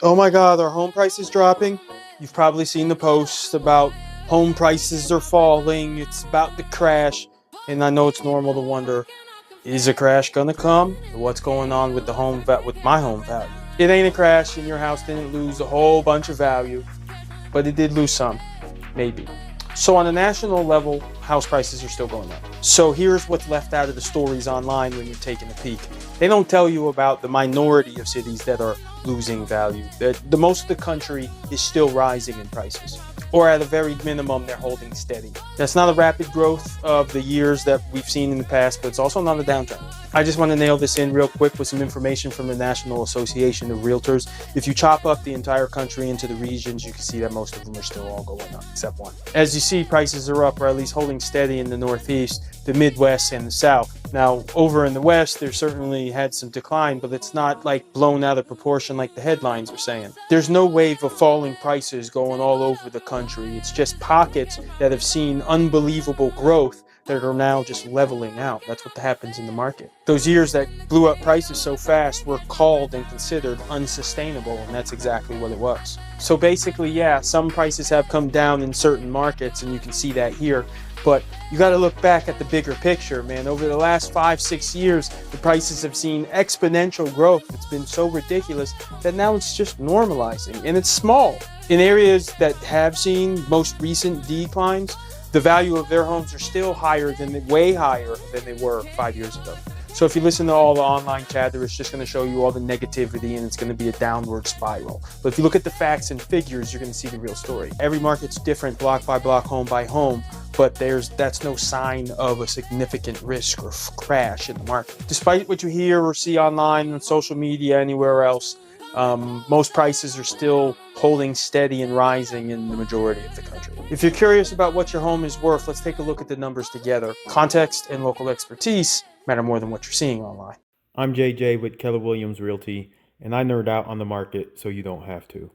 Oh my God, are home prices dropping? You've probably seen the posts about home prices are falling, it's about to crash. And I know it's normal to wonder, is a crash gonna come? What's going on with with my home value? It ain't a crash and your house didn't lose a whole bunch of value, but it did lose some, maybe. So on a national level, house prices are still going up. So here's what's left out of the stories online when you're taking a peek. They don't tell you about the minority of cities that are losing value. The most of the country is still rising in prices, or at a very minimum, they're holding steady. That's not a rapid growth of the years that we've seen in the past, but it's also not a downtrend. I just want to nail this in real quick with some information from the National Association of Realtors. If you chop up the entire country into the regions, you can see that most of them are still all going up, except one. As you see, prices are up, or at least holding steady in the Northeast, the Midwest, and the South. Now, over in the West, there certainly had some decline, but it's not like blown out of proportion like the headlines are saying. There's no wave of falling prices going all over the country. It's just pockets that have seen unbelievable growth that are now just leveling out. That's what happens in the market. Those years that blew up prices so fast were called and considered unsustainable, and that's exactly what it was. So basically, yeah, some prices have come down in certain markets, and you can see that here. But you got to look back at the bigger picture, man. Over the last 5-6 years, the prices have seen exponential growth. It's been so ridiculous that now it's just normalizing, and it's small. In areas that have seen most recent declines, the value of their homes are still way higher than they were 5 years ago. So if you listen to all the online chatter, it's just going to show you all the negativity and it's going to be a downward spiral. But if you look at the facts and figures, you're going to see the real story. Every market's different, block by block, home by home, but that's no sign of a significant risk or crash in the market. Despite what you hear or see online on social media, anywhere else, most prices are still holding steady and rising in the majority of the country. If you're curious about what your home is worth, let's take a look at the numbers together. Context and local expertise matter more than what you're seeing online. I'm JJ with Keller Williams Realty, and I nerd out on the market so you don't have to.